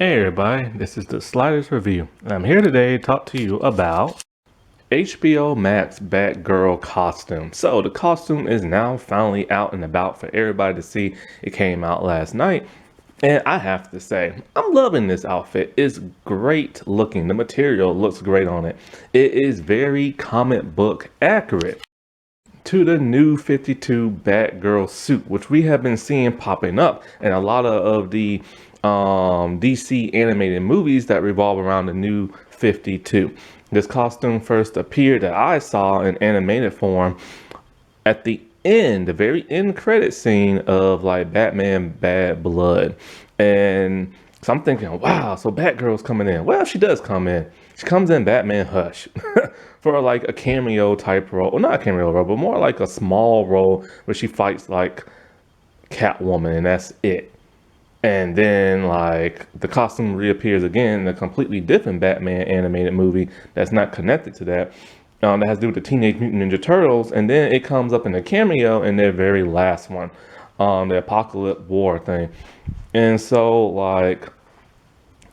Hey everybody, this is the Sliders Review, and I'm here today to talk to you about HBO Max Batgirl Costume. So the costume is now finally out and about for everybody to see. It came out last night, and I have to say, I'm loving this outfit. It's great looking. The material looks great on it. It is very comic book accurate to the new 52 Batgirl suit, which we have been seeing popping up in a lot of the DC animated movies that revolve around the new 52. This costume first appeared that I saw in animated form at the end, the very end credit scene of like Batman Bad Blood. And so I'm thinking, wow, so Batgirl's coming in. Well, she does come in. She comes in Batman Hush for like a cameo type role. Well, not a cameo role, but more like a small role where she fights like Catwoman, and that's it. And then like the costume reappears again in a completely different Batman animated movie that's not connected to that. That has to do with the Teenage Mutant Ninja Turtles, and then it comes up in a cameo in their very last one, the Apocalypse War thing. And so like,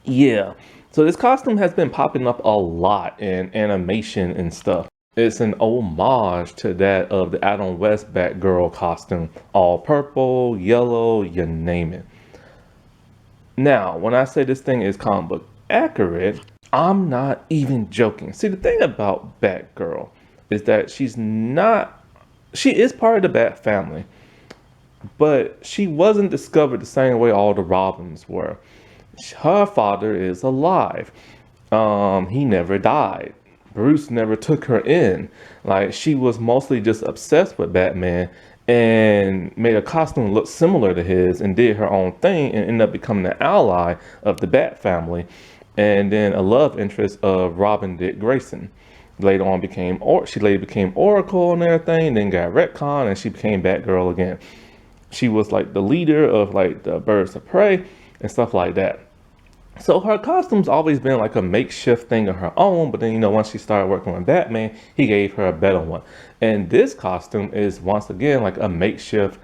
yeah. So this costume has been popping up a lot in animation and stuff. It's an homage to that of the Adam West Batgirl costume. All purple, yellow, you name it. Now, when I say this thing is comic book accurate, I'm not even joking. See, the thing about Batgirl is that she is part of the Bat family, but she wasn't discovered the same way all the Robins were. Her father is alive. He never died. Bruce never took her in. Like, she was mostly just obsessed with Batman and made a costume look similar to his and did her own thing and ended up becoming an ally of the Bat family, and then a love interest of Robin Dick Grayson. Later on she later became Oracle and everything, then got retcon and she became Batgirl again. She was like the leader of like the Birds of Prey and stuff like that. So her costume's always been like a makeshift thing of her own, but then, once she started working with Batman, he gave her a better one. And this costume is once again like a makeshift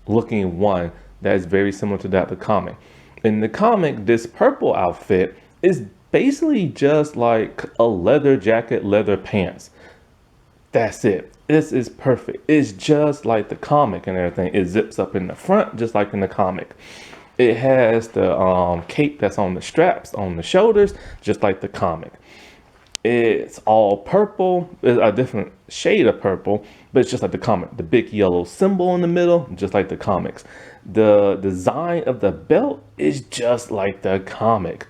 looking one that is very similar to that of the comic. In the comic, this purple outfit is basically just like a leather jacket, leather pants. That's it. This is perfect. It's just like the comic and everything. It zips up in the front, just like in the comic. It has the cape that's on the straps, on the shoulders, just like the comic. It's all purple, a different shade of purple, but it's just like the comic. The big yellow symbol in the middle, just like the comics. The design of the belt is just like the comic,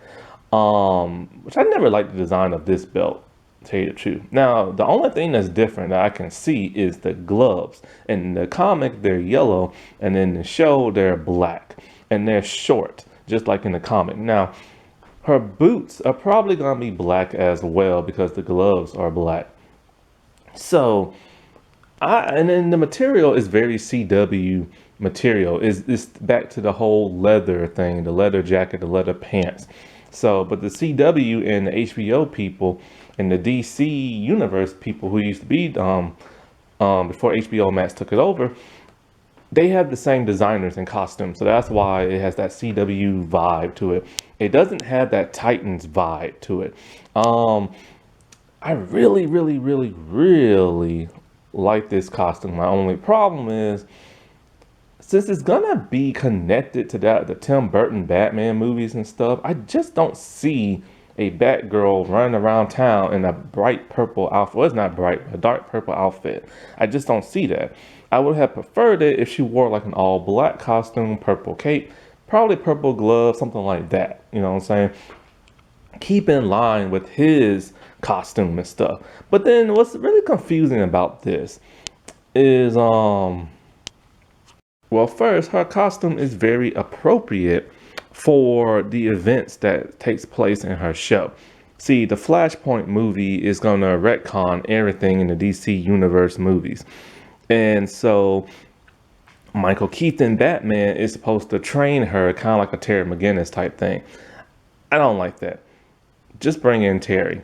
which I never liked the design of this belt, to tell you the truth. Now, the only thing that's different that I can see is the gloves. In the comic, they're yellow, and in the show, they're black. And they're short, just like in the comic. Now, her boots are probably going to be black as well because the gloves are black. So, and then the material is very CW material. It's back to the whole leather thing, the leather jacket, the leather pants. So, but the CW and the HBO people and the DC universe people who used to be before HBO Max took it over, they have the same designers and costumes, so that's why it has that CW vibe to it. It doesn't have that Titans vibe to it. I really, really, really, really like this costume. My only problem is, since it's gonna be connected to the Tim Burton Batman movies and stuff, I just don't see a Batgirl running around town in a bright purple outfit. Well, it's not bright, a dark purple outfit. I just don't see that. I would have preferred it if she wore like an all black costume, purple cape, probably purple gloves, something like that. You know what I'm saying? Keep in line with his costume and stuff. But then what's really confusing about this is, well, first, her costume is very appropriate for the events that takes place in her show. See, the Flashpoint movie is going to retcon everything in the DC Universe movies. And so Michael Keaton Batman is supposed to train her kind of like a Terry McGinnis type thing. I don't like that. Just bring in Terry.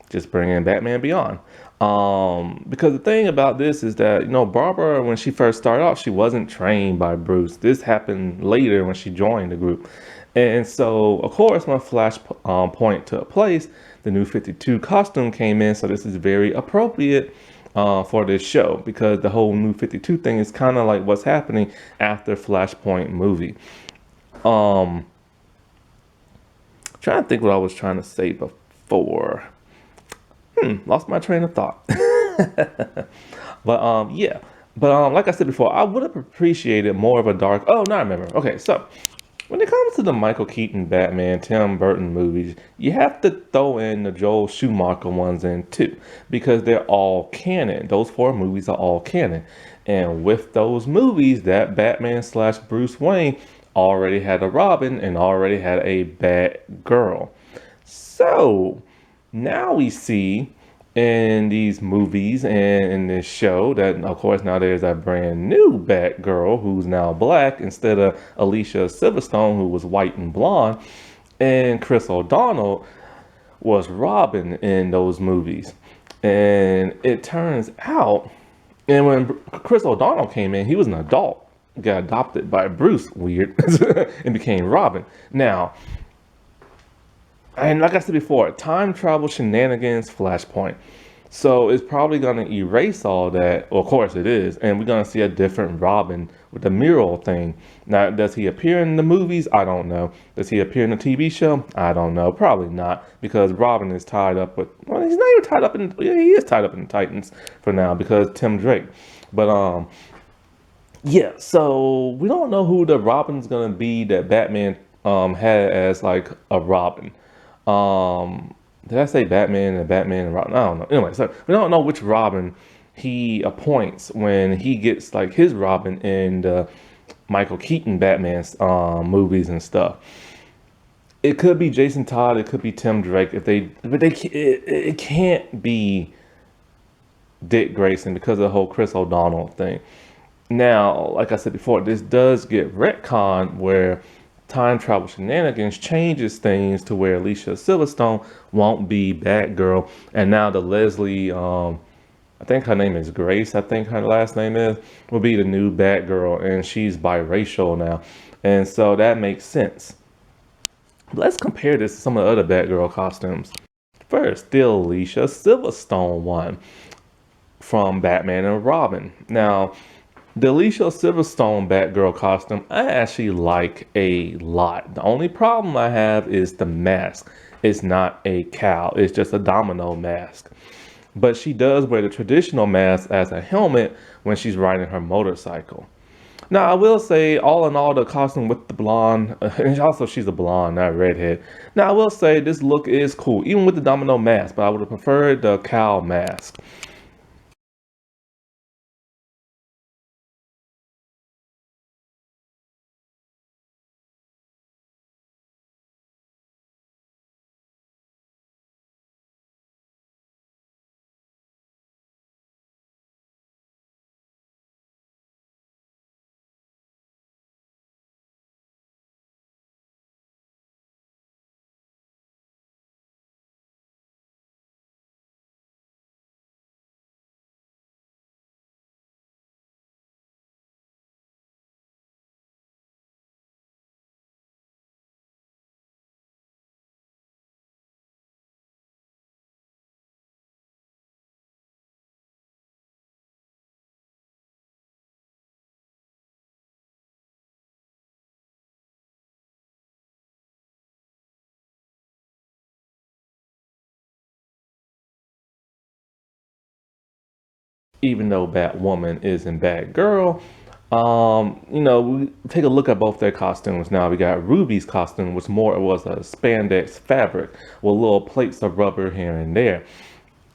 Just bring in Batman Beyond. Because the thing about this is that, Barbara, when she first started off, she wasn't trained by Bruce. This happened later when she joined the group. And so, of course, when Flash point took place, the new 52 costume came in. So this is very appropriate for this show, because the whole new 52 thing is kind of like what's happening after Flashpoint movie. Um, Trying to think what I was trying to say before. Lost my train of thought. But yeah. But like I said before, I would have appreciated more of a dark. Oh, now I remember. Okay, so when it comes to the Michael Keaton Batman, Tim Burton movies, you have to throw in the Joel Schumacher ones in too, because they're all canon. Those four movies are all canon. And with those movies, that Batman slash Bruce Wayne already had a Robin and already had a Batgirl. So now we see in these movies and in this show that, of course, now there's a brand new Batgirl who's now black instead of Alicia Silverstone, who was white and blonde, and Chris O'Donnell was Robin in those movies. And it turns out, and when Chris O'Donnell came in, he was an adult, got adopted by Bruce, weird, and became Robin. Now, and like I said before, time travel shenanigans, Flashpoint. So it's probably going to erase all that. Well, of course it is. And we're going to see a different Robin with the mural thing. Now, does he appear in the movies? I don't know. Does he appear in the TV show? I don't know. Probably not. Because Robin is tied up with, well, he's not even tied up in, yeah, he is tied up in the Titans for now because Tim Drake. But, yeah, so we don't know who the Robin's going to be that Batman had as like a Robin. Did I say Batman and Batman and Robin? I don't know. Anyway, so we don't know which Robin he appoints when he gets like his Robin in the Michael Keaton Batman's movies and stuff. It could be Jason Todd. It could be Tim Drake. It can't be Dick Grayson because of the whole Chris O'Donnell thing. Now, like I said before, this does get retconned where time travel shenanigans changes things to where Alicia Silverstone won't be Batgirl, and now the Leslie, I think her name is Grace, I think her last name is, will be the new Batgirl, and she's biracial now, and so that makes sense. Let's compare this to some of the other Batgirl costumes. First, the Alicia Silverstone one from Batman and Robin. Now, the Alicia Silverstone Batgirl costume, I actually like a lot. The only problem I have is the mask. It's not a cowl, it's just a domino mask. But she does wear the traditional mask as a helmet when she's riding her motorcycle. Now, I will say, all in all, the costume with the blonde, and also she's a blonde, not a redhead. Now, I will say this look is cool, even with the domino mask, but I would have preferred the cowl mask. Even though Batwoman is in Batgirl, we take a look at both their costumes now. We got Ruby's costume, which more it was a spandex fabric with little plates of rubber here and there.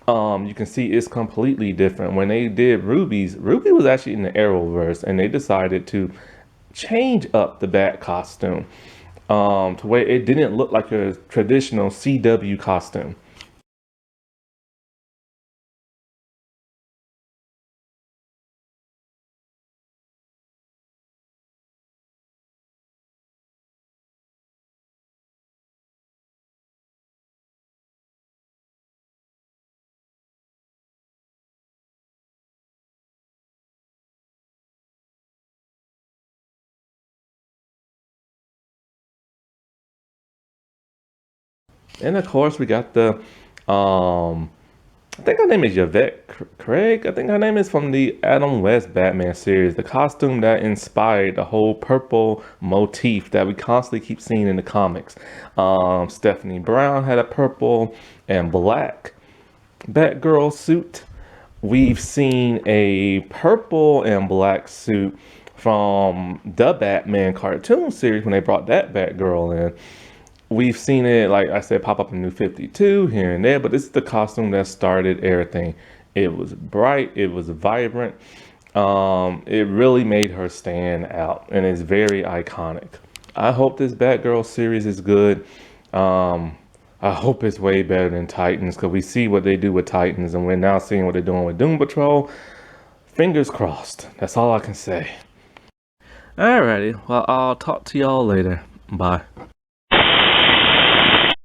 You can see it's completely different. When they did Ruby was actually in the Arrowverse, and they decided to change up the Bat costume to where it didn't look like a traditional CW costume. And of course, we got the, I think her name is Yvette Craig. I think her name is from the Adam West Batman series. The costume that inspired the whole purple motif that we constantly keep seeing in the comics. Stephanie Brown had a purple and black Batgirl suit. We've seen a purple and black suit from the Batman cartoon series when they brought that Batgirl in. We've seen it, like I said, pop up in New 52 here and there, but this is the costume that started everything. It was bright, it was vibrant. It really made her stand out, and it's very iconic. I hope this Batgirl series is good. I hope it's way better than Titans, because we see what they do with Titans, and we're now seeing what they're doing with Doom Patrol. Fingers crossed. That's all I can say. Alrighty, well, I'll talk to y'all later. Bye.